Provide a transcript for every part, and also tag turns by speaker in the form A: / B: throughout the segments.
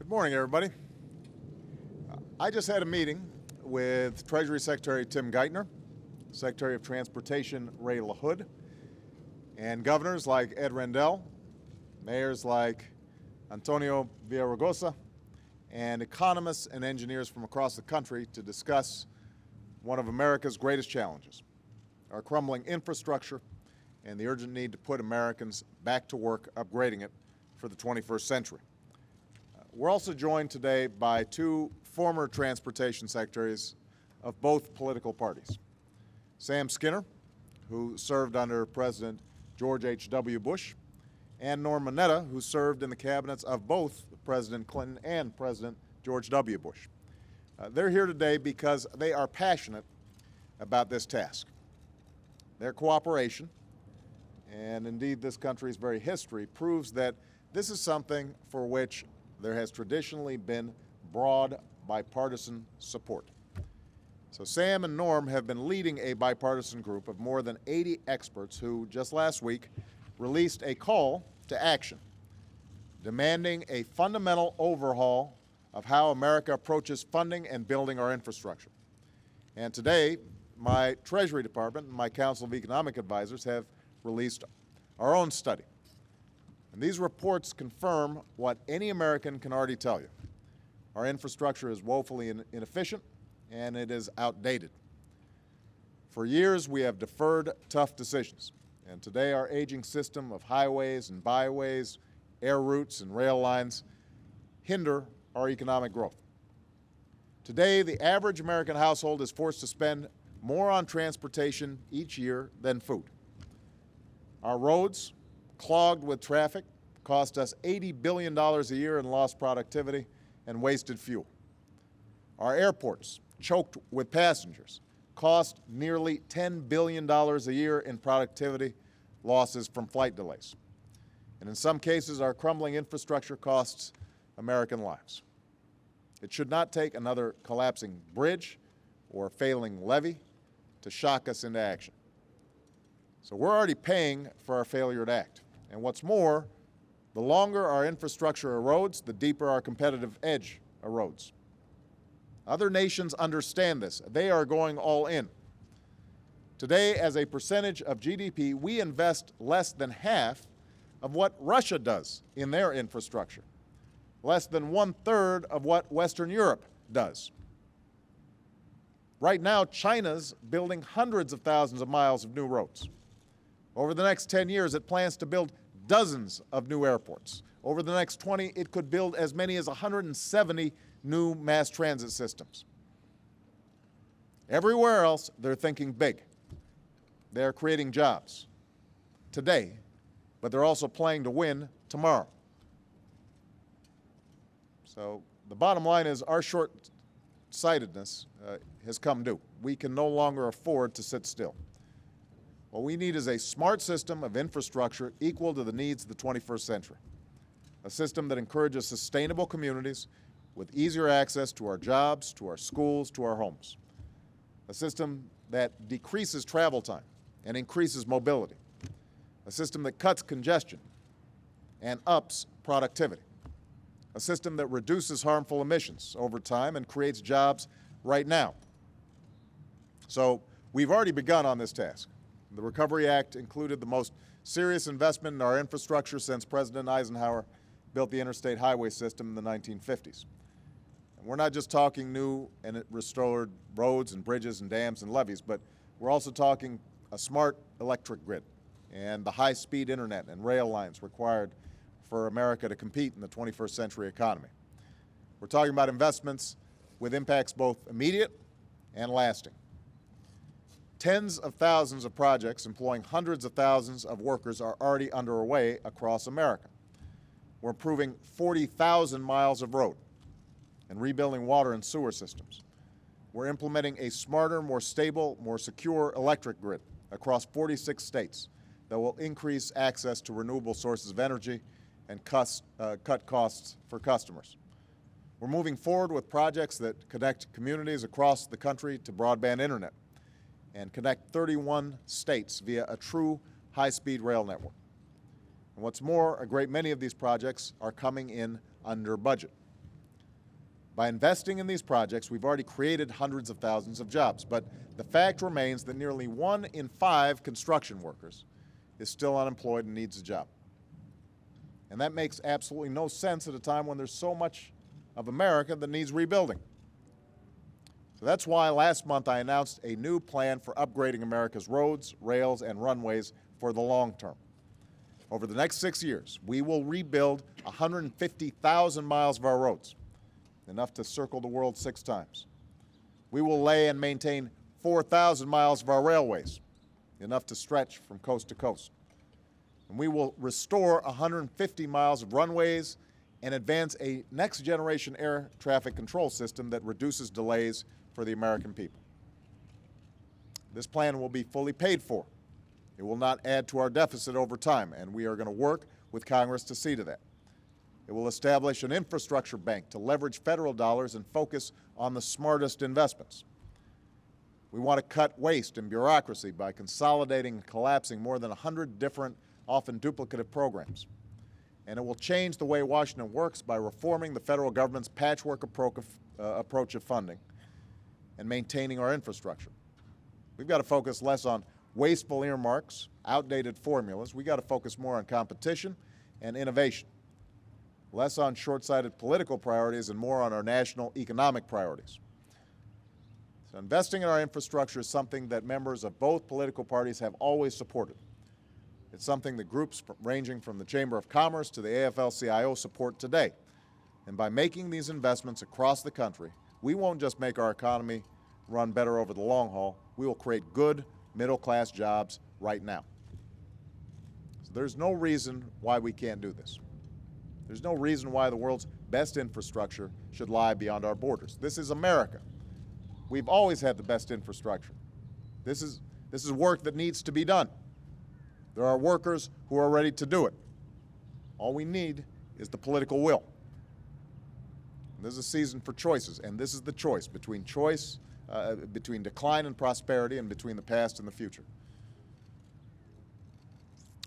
A: Good morning, everybody. I just had a meeting with Treasury Secretary Tim Geithner, Secretary of Transportation Ray LaHood, and governors like Ed Rendell, mayors like Antonio Villaraigosa, and economists and engineers from across the country to discuss one of America's greatest challenges, our crumbling infrastructure and the urgent need to put Americans back to work upgrading it for the 21st century. We're also joined today by two former transportation secretaries of both political parties. Sam Skinner, who served under President George H.W. Bush, and Norm Mineta, who served in the cabinets of both President Clinton and President George W. Bush. They're here today because they are passionate about this task. Their cooperation, and indeed this country's very history, proves that this is something for which there has traditionally been broad bipartisan support. So Sam and Norm have been leading a bipartisan group of more than 80 experts who just last week released a call to action, demanding a fundamental overhaul of how America approaches funding and building our infrastructure. And today, my Treasury Department and my Council of Economic Advisors have released our own study. And these reports confirm what any American can already tell you. Our infrastructure is woefully inefficient and it is outdated. For years, we have deferred tough decisions. And today, our aging system of highways and byways, air routes and rail lines hinder our economic growth. Today, the average American household is forced to spend more on transportation each year than food. Our roads, clogged with traffic, cost us $80 billion a year in lost productivity and wasted fuel. Our airports, choked with passengers, cost nearly $10 billion a year in productivity losses from flight delays. And in some cases, our crumbling infrastructure costs American lives. It should not take another collapsing bridge or failing levee to shock us into action. So we're already paying for our failure to act. And what's more, the longer our infrastructure erodes, the deeper our competitive edge erodes. Other nations understand this. They are going all in. Today, as a percentage of GDP, we invest less than half of what Russia does in their infrastructure, less than 1/3 of what Western Europe does. Right now, China's building hundreds of thousands of miles of new roads. Over the next 10 years, it plans to build dozens of new airports. Over the next 20, it could build as many as 170 new mass transit systems. Everywhere else, they're thinking big. They're creating jobs today, but they're also playing to win tomorrow. So the bottom line is our short-sightedness has come due. We can no longer afford to sit still. What we need is a smart system of infrastructure equal to the needs of the 21st century, a system that encourages sustainable communities with easier access to our jobs, to our schools, to our homes, a system that decreases travel time and increases mobility, a system that cuts congestion and ups productivity, a system that reduces harmful emissions over time and creates jobs right now. So we've already begun on this task. The Recovery Act included the most serious investment in our infrastructure since President Eisenhower built the interstate highway system in the 1950s. And we're not just talking new and restored roads and bridges and dams and levees, but we're also talking a smart electric grid and the high-speed internet and rail lines required for America to compete in the 21st century economy. We're talking about investments with impacts both immediate and lasting. Tens of thousands of projects employing hundreds of thousands of workers are already underway across America. We're improving 40,000 miles of road and rebuilding water and sewer systems. We're implementing a smarter, more stable, more secure electric grid across 46 states that will increase access to renewable sources of energy and cut costs for customers. We're moving forward with projects that connect communities across the country to broadband internet and connect 31 states via a true high-speed rail network. And what's more, a great many of these projects are coming in under budget. By investing in these projects, we've already created hundreds of thousands of jobs, but the fact remains that nearly 1 in 5 construction workers is still unemployed and needs a job. And that makes absolutely no sense at a time when there's so much of America that needs rebuilding. So that's why last month I announced a new plan for upgrading America's roads, rails, and runways for the long term. Over the next 6 years, we will rebuild 150,000 miles of our roads, enough to circle the world 6 times. We will lay and maintain 4,000 miles of our railways, enough to stretch from coast to coast. And we will restore 150 miles of runways and advance a next-generation air traffic control system that reduces delays for the American people. This plan will be fully paid for. It will not add to our deficit over time, and we are going to work with Congress to see to that. It will establish an infrastructure bank to leverage federal dollars and focus on the smartest investments. We want to cut waste and bureaucracy by consolidating and collapsing more than 100 different, often duplicative programs. And it will change the way Washington works by reforming the federal government's patchwork approach of funding and maintaining our infrastructure. We've got to focus less on wasteful earmarks, outdated formulas. We've got to focus more on competition and innovation, less on short-sighted political priorities and more on our national economic priorities. So investing in our infrastructure is something that members of both political parties have always supported. It's something that groups ranging from the Chamber of Commerce to the AFL-CIO support today. And by making these investments across the country, we won't just make our economy run better over the long haul, we will create good middle-class jobs right now. So there's no reason why we can't do this. There's no reason why the world's best infrastructure should lie beyond our borders. This is America. We've always had the best infrastructure. This is work that needs to be done. There are workers who are ready to do it. All we need is the political will. And this is a season for choices, and this is the choice between decline and prosperity and between the past and the future.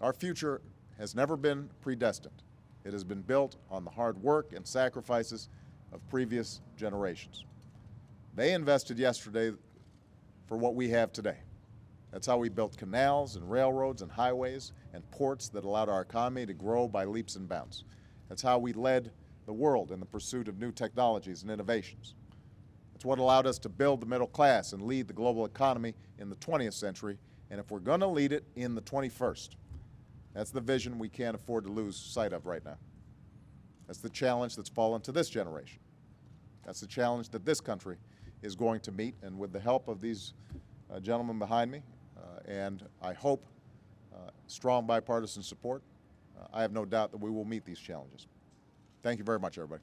A: Our future has never been predestined. It has been built on the hard work and sacrifices of previous generations. They invested yesterday for what we have today. That's how we built canals and railroads and highways and ports that allowed our economy to grow by leaps and bounds. That's how we led the world in the pursuit of new technologies and innovations. It's what allowed us to build the middle class and lead the global economy in the 20th century, and if we're going to lead it in the 21st, that's the vision we can't afford to lose sight of right now. That's the challenge that's fallen to this generation. That's the challenge that this country is going to meet, and with the help of these gentlemen behind me, and I hope strong bipartisan support, I have no doubt that we will meet these challenges. Thank you very much, everybody.